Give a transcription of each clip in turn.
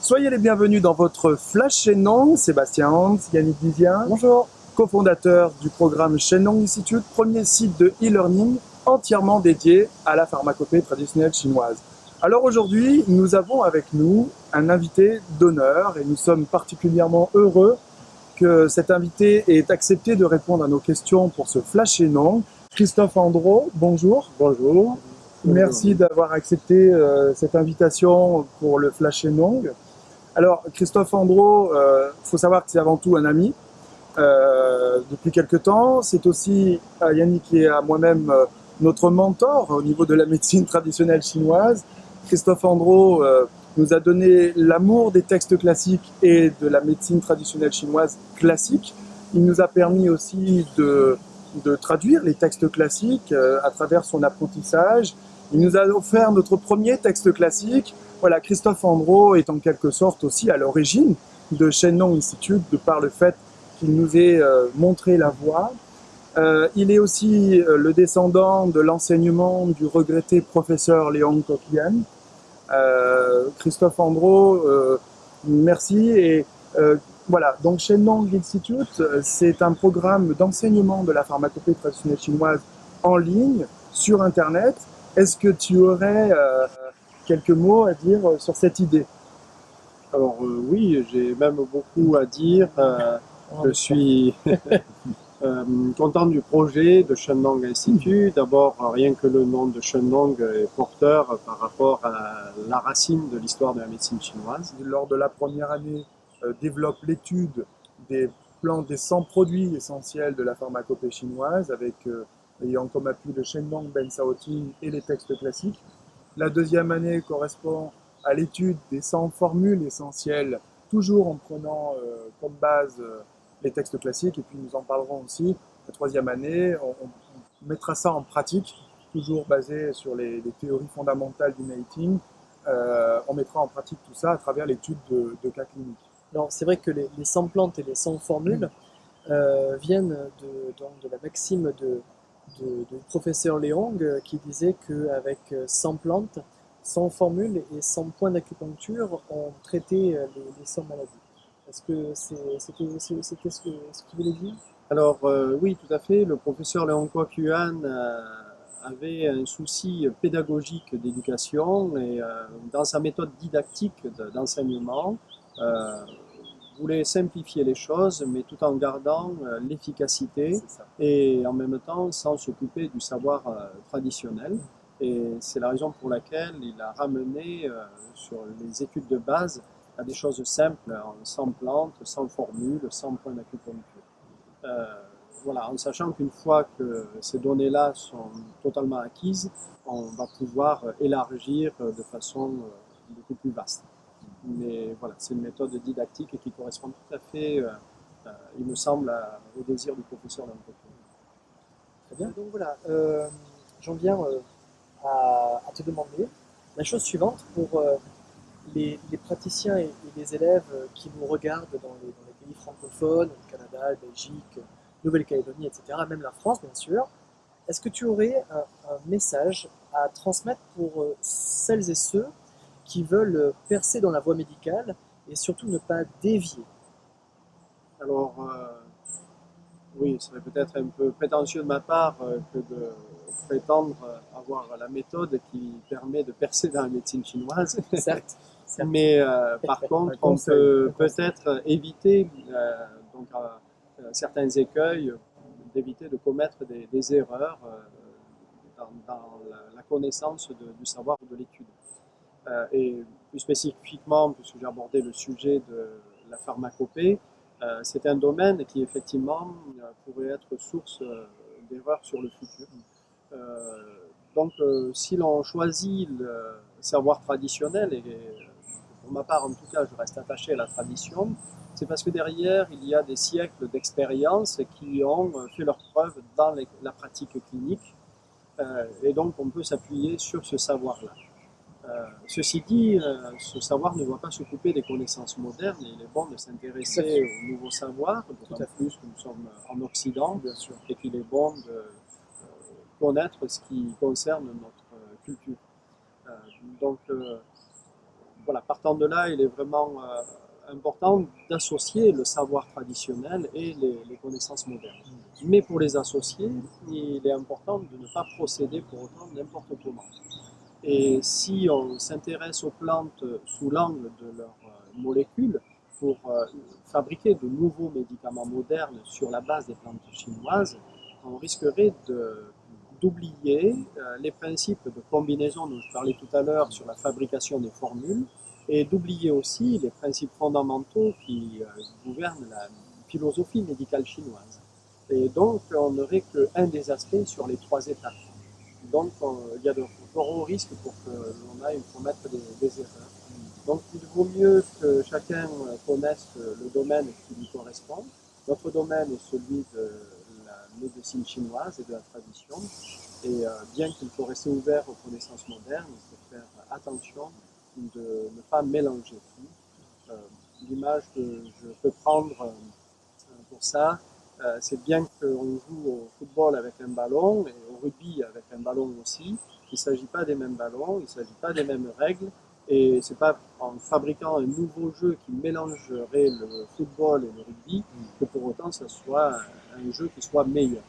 Soyez les bienvenus dans votre Flash Shenong. Sébastien Hans, Yannick Vivien. Bonjour. Cofondateur du programme Shenong Institute, premier site de e-learning entièrement dédié à la pharmacopée traditionnelle chinoise. Alors aujourd'hui, nous avons avec nous un invité d'honneur et nous sommes particulièrement heureux que cet invité ait accepté de répondre à nos questions pour ce Flash Shenong. Christophe Andro, bonjour. Bonjour. Merci d'avoir accepté cette invitation pour le Flash Shenong. Alors, Christophe Andro, faut savoir que c'est avant tout un ami depuis quelques temps. C'est aussi Yannick et à moi-même notre mentor au niveau de la médecine traditionnelle chinoise. Christophe Andro nous a donné l'amour des textes classiques et de la médecine traditionnelle chinoise classique. Il nous a permis aussi de traduire les textes classiques à travers son apprentissage. Il nous a offert notre premier texte classique. Voilà, Christophe Andro est en quelque sorte aussi à l'origine de Shenong Institute, de par le fait qu'il nous ait montré la voie. Il est aussi le descendant de l'enseignement du regretté professeur Léon Coquillan. Christophe Andro, merci. Et voilà, donc Shenong Institute, c'est un programme d'enseignement de la pharmacopée traditionnelle chinoise en ligne, sur Internet. Est-ce que tu aurais quelques mots à dire sur cette idée? Alors oui, j'ai même beaucoup à dire. Je suis content du projet de Shenong Institute. D'abord, rien que le nom de Shenong est porteur par rapport à la racine de l'histoire de la médecine chinoise. Lors de la première année, développe l'étude des plans des 100 produits essentiels de la pharmacopée chinoise avec ayant comme appui le Shenong Ben Shaoting et les textes classiques. La deuxième année correspond à l'étude des 100 formules essentielles, toujours en prenant comme base les textes classiques, et puis nous en parlerons aussi. La troisième année, on mettra ça en pratique, toujours basé sur les théories fondamentales du Meiteng. On mettra en pratique tout ça à travers l'étude de cas cliniques. Alors, c'est vrai que les 100 plantes et les 100 formules viennent de la maxime du professeur Léong qui disait qu'avec 100 plantes, 100 formules et 100 points d'acupuncture, on traitait les 100 maladies. Est-ce que c'était ce qu'il voulait dire? Alors oui, tout à fait. Le professeur Léon Coquillan avait un souci pédagogique d'éducation et dans sa méthode didactique d'enseignement, voulait simplifier les choses, mais tout en gardant l'efficacité et en même temps sans s'occuper du savoir traditionnel. Et c'est la raison pour laquelle il a ramené sur les études de base à des choses simples, sans plantes, sans formules, sans points d'acupuncture. Voilà, en sachant qu'une fois que ces données-là sont totalement acquises, on va pouvoir élargir de façon beaucoup plus vaste. Mais voilà, c'est une méthode didactique qui correspond tout à fait, il me semble, au désir du professeur d'entreprise. Très bien. Donc voilà, j'en viens à te demander la chose suivante pour les praticiens et les élèves qui nous regardent dans les pays francophones, le Canada, la Belgique, Nouvelle-Calédonie, etc., même la France, bien sûr. Est-ce que tu aurais un message à transmettre pour celles et ceux qui veulent percer dans la voie médicale et surtout ne pas dévier? Alors, oui, ce serait peut-être un peu prétentieux de ma part que de prétendre avoir la méthode qui permet de percer dans la médecine chinoise. Certes. Mais par contre, on peut peut-être éviter donc, certains écueils, d'éviter de commettre des erreurs dans la connaissance du savoir ou de l'étude. Et plus spécifiquement, puisque j'ai abordé le sujet de la pharmacopée, c'est un domaine qui effectivement pourrait être source d'erreurs sur le futur. Donc si l'on choisit le savoir traditionnel, et pour ma part en tout cas je reste attaché à la tradition, c'est parce que derrière il y a des siècles d'expérience qui ont fait leurs preuves dans la pratique clinique, et donc on peut s'appuyer sur ce savoir-là. Ceci dit, ce savoir ne doit pas s'occuper des connaissances modernes, et il est bon de s'intéresser au nouveau savoir, d'autant plus que nous sommes en Occident, bien sûr, et qu'il est bon de connaître ce qui concerne notre culture. Donc voilà, partant de là, il est vraiment important d'associer le savoir traditionnel et les connaissances modernes. Mais pour les associer, il est important de ne pas procéder pour autant n'importe comment. Et si on s'intéresse aux plantes sous l'angle de leurs molécules pour fabriquer de nouveaux médicaments modernes sur la base des plantes chinoises, on risquerait d'oublier les principes de combinaison dont je parlais tout à l'heure sur la fabrication des formules et d'oublier aussi les principes fondamentaux qui gouvernent la philosophie médicale chinoise. Et donc, on n'aurait qu'un des aspects sur les 3 étapes. Donc, il y a de gros risques pour que l'on aille commettre des erreurs. Donc, il vaut mieux que chacun connaisse le domaine qui lui correspond. Notre domaine est celui de la médecine chinoise et de la tradition. Et bien qu'il faut rester ouvert aux connaissances modernes, il faut faire attention de ne pas mélanger tout. L'image que je peux prendre pour ça, c'est bien qu'on joue au football avec un ballon et au rugby avec un ballon aussi. Il ne s'agit pas des mêmes ballons, il ne s'agit pas des mêmes règles. Et ce n'est pas en fabriquant un nouveau jeu qui mélangerait le football et le rugby que pour autant ça soit un jeu qui soit meilleur.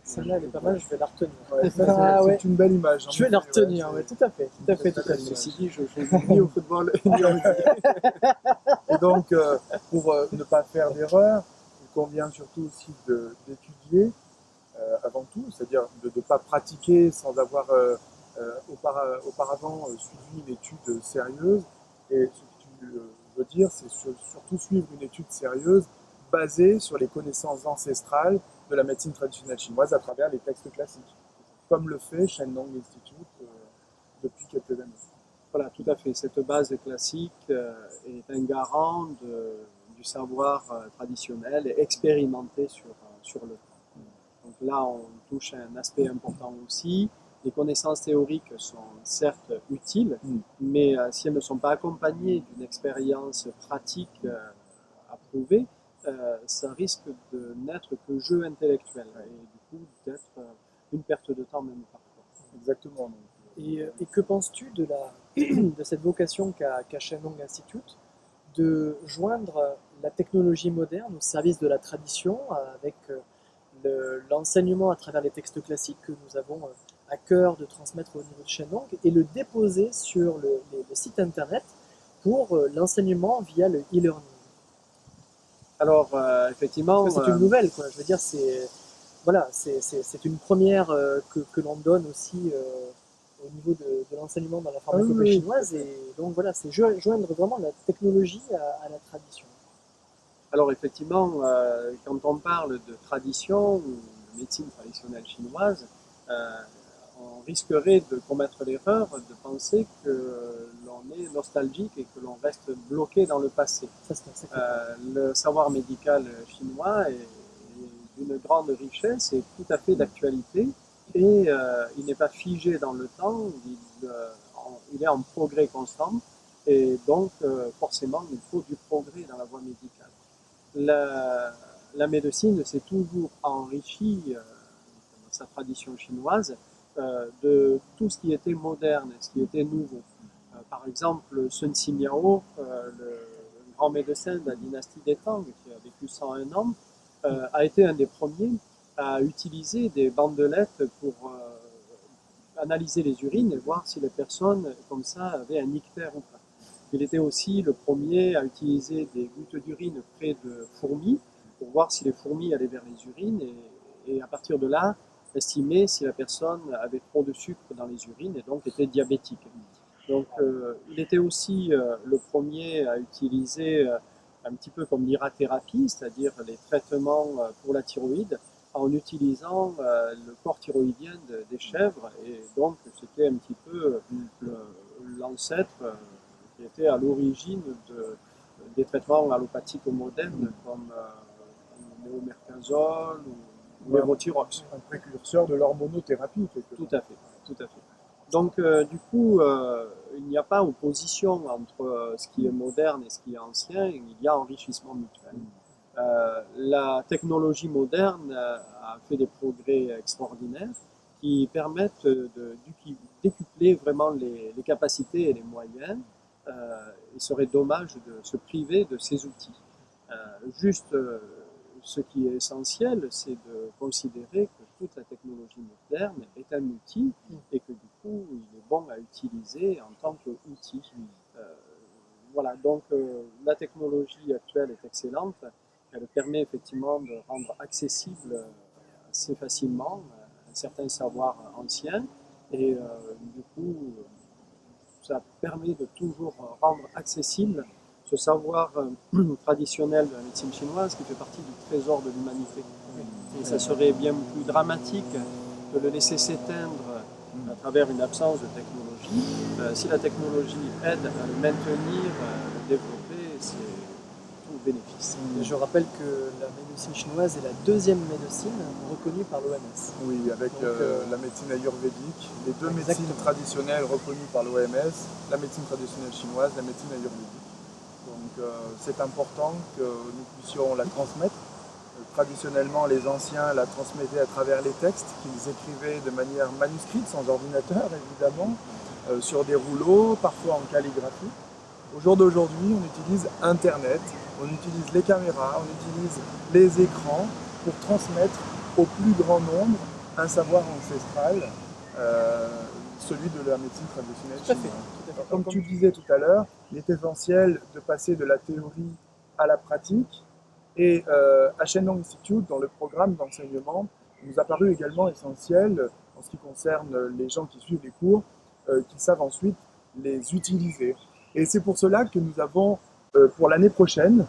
Celle-là, elle est pas mal, je vais la retenir. Ouais, ça, c'est une belle image. Je vais la retenir, ouais, tout à fait. Ceci dit, je joue ni au football ni au rugby. Et donc, pour ne pas faire d'erreur, il convient surtout aussi d'étudier avant tout, c'est-à-dire de ne pas pratiquer sans avoir auparavant suivi une étude sérieuse. Et ce que tu veux dire, c'est surtout suivre une étude sérieuse basée sur les connaissances ancestrales de la médecine traditionnelle chinoise à travers les textes classiques, comme le fait Shenlong Institute depuis quelques années. Voilà, tout à fait. Cette base classique est un garant du savoir traditionnel et expérimenté sur le temps. Donc là, on touche à un aspect important aussi. Les connaissances théoriques sont certes utiles, mais si elles ne sont pas accompagnées d'une expérience pratique approuvée, ça risque de n'être que jeu intellectuel et du coup d'être une perte de temps même parfois. Exactement. Et que penses-tu de cette vocation qu'a Shenlong Institute de joindre la technologie moderne au service de la tradition avec l'enseignement à travers les textes classiques que nous avons à cœur de transmettre au niveau de Shenlong et le déposer sur le site internet pour l'enseignement via le e-learning? Alors, effectivement... Parce que c'est une nouvelle, quoi. Je veux dire, c'est une première que l'on donne aussi au niveau de l'enseignement dans la pharmacopée chinoise. Et donc voilà, c'est joindre vraiment la technologie à la tradition. Alors effectivement, quand on parle de tradition ou de médecine traditionnelle chinoise, on risquerait de commettre l'erreur de penser que l'on est nostalgique et que l'on reste bloqué dans le passé. Le savoir médical chinois est d'une grande richesse et tout à fait d'actualité et il n'est pas figé dans le temps, il est en progrès constant et donc forcément il faut du progrès dans la voie médicale. La médecine s'est toujours enrichie dans sa tradition chinoise de tout ce qui était moderne, ce qui était nouveau. Par exemple, Sun Simiao, le grand médecin de la dynastie des Tang, qui a vécu 101 ans, a été un des premiers à utiliser des bandelettes pour analyser les urines et voir si les personnes comme ça avaient un ictère ou pas. Il était aussi le premier à utiliser des gouttes d'urine près de fourmis pour voir si les fourmis allaient vers les urines et à partir de là, estimer si la personne avait trop de sucre dans les urines et donc était diabétique. Donc il était aussi le premier à utiliser un petit peu comme l'irathérapie, c'est-à-dire les traitements pour la thyroïde, en utilisant le corps thyroïdien des chèvres et donc c'était un petit peu l'ancêtre qui était à l'origine des traitements allopathiques modernes comme le néomercazole ou l'évothyrox. Un précurseur de l'hormonothérapie, tout à fait, tout à fait. Donc du coup, il n'y a pas opposition entre ce qui est moderne et ce qui est ancien, il y a enrichissement mutuel. La technologie moderne a fait des progrès extraordinaires qui permettent de décupler vraiment les capacités et les moyens il serait dommage de se priver de ces outils. Ce qui est essentiel, c'est de considérer que toute la technologie moderne est un outil et que du coup, il est bon à utiliser en tant qu'outil. Voilà, donc la technologie actuelle est excellente. Elle permet effectivement de rendre accessible assez facilement un certain savoir ancien et du coup, ça permet de toujours rendre accessible ce savoir traditionnel de la médecine chinoise qui fait partie du trésor de l'humanité. Et ça serait bien plus dramatique de le laisser s'éteindre à travers une absence de technologie. Si la technologie aide à le maintenir, à le développer, c'est tout bénéfice. Je rappelle que la médecine chinoise est la deuxième médecine reconnue par l'OMS. Oui, avec la médecine ayurvédique, les deux médecines traditionnelles reconnues par l'OMS, la médecine traditionnelle chinoise, la médecine ayurvédique. Donc c'est important que nous puissions la transmettre. Traditionnellement, les anciens la transmettaient à travers les textes qu'ils écrivaient de manière manuscrite, sans ordinateur évidemment, sur des rouleaux, parfois en calligraphie. Au jour d'aujourd'hui, on utilise Internet, on utilise les caméras, on utilise les écrans pour transmettre au plus grand nombre un savoir ancestral, celui de la médecine traditionnelle chinoise. Comme tu le disais tout à l'heure, il est essentiel de passer de la théorie à la pratique. Et à Shenong Institute, dans le programme d'enseignement, il nous a paru également essentiel, en ce qui concerne les gens qui suivent les cours, qui savent ensuite les utiliser. Et c'est pour cela que nous avons, pour l'année prochaine,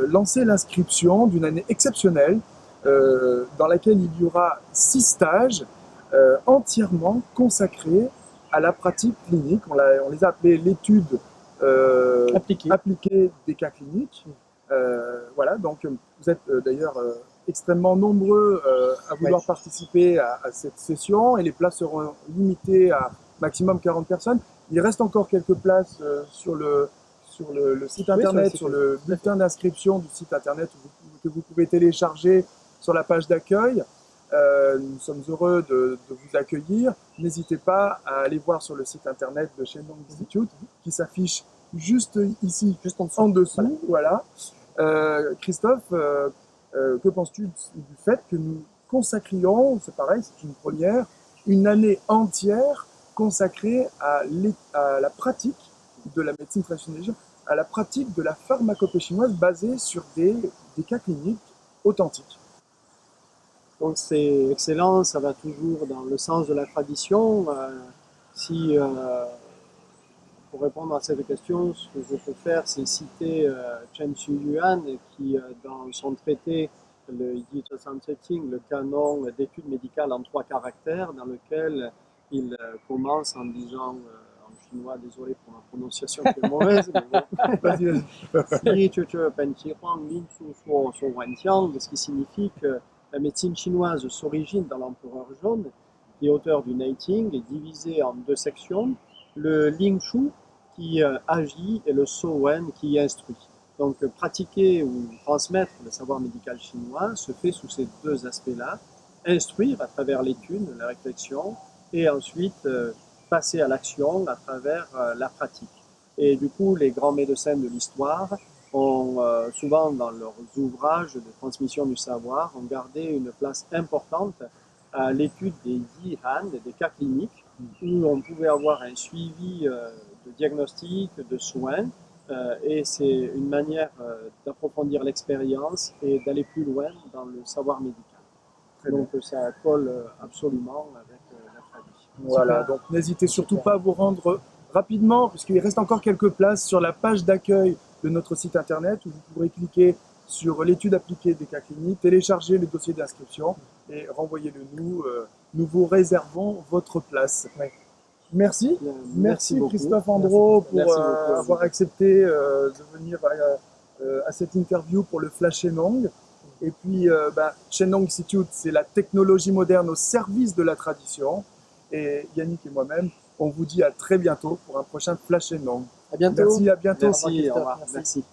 lancé l'inscription d'une année exceptionnelle, dans laquelle il y aura 6 stages entièrement consacrés à la pratique clinique. On les a appelés l'étude appliquée des cas cliniques. Voilà, donc vous êtes d'ailleurs extrêmement nombreux à vouloir participer à cette session et les places seront limitées à maximum 40 personnes. Il reste encore quelques places sur le site internet, sur le bulletin d'inscription du site internet que vous pouvez télécharger sur la page d'accueil. Nous sommes heureux de vous accueillir. N'hésitez pas à aller voir sur le site internet de Shenong Institute qui s'affiche juste ici, juste en dessous. Voilà. Christophe, que penses-tu du fait que nous consacrions, c'est pareil, c'est une première, une année entière consacrée à la pratique de la médecine traditionnelle, à la pratique de la pharmacopée chinoise basée sur des cas cliniques authentiques? Donc c'est excellent, ça va toujours dans le sens de la tradition. Pour répondre à cette question, ce que je peux faire, c'est citer Chen Xuyuan qui, dans son traité, le Yi Zhe Setting, le canon d'études médicales en 3 caractères, dans lequel il commence en disant, en chinois, désolé pour ma prononciation qui est mauvaise, ce qui signifie que la médecine chinoise s'origine dans l'empereur jaune, qui est auteur du Neijing, est divisé en 2 sections. Le Ling Shu qui agit et le So Wen qui instruit. Donc pratiquer ou transmettre le savoir médical chinois se fait sous ces 2 aspects-là. Instruire à travers l'étude, la réflexion, et ensuite passer à l'action à travers la pratique. Et du coup, les grands médecins de l'histoire ont souvent dans leurs ouvrages de transmission du savoir ont gardé une place importante à l'étude des Yihan, des cas cliniques, où on pouvait avoir un suivi de diagnostic, de soins, et c'est une manière d'approfondir l'expérience et d'aller plus loin dans le savoir médical. Donc ça colle absolument avec la tradition. Voilà, donc n'hésitez surtout pas à vous rendre rapidement, puisqu'il reste encore quelques places sur la page d'accueil de notre site internet, où vous pourrez cliquer sur l'étude appliquée des cas cliniques, télécharger le dossier d'inscription et renvoyez-le nous. Nous vous réservons votre place. Ouais. Merci. Merci Christophe Andro pour avoir accepté de venir à cette interview pour le Flash Shenong. Et puis, Shenong Institute, c'est la technologie moderne au service de la tradition. Et Yannick et moi-même, on vous dit à très bientôt pour un prochain Flash Shenong. À bientôt. Merci, à bientôt. Merci, au revoir. Merci.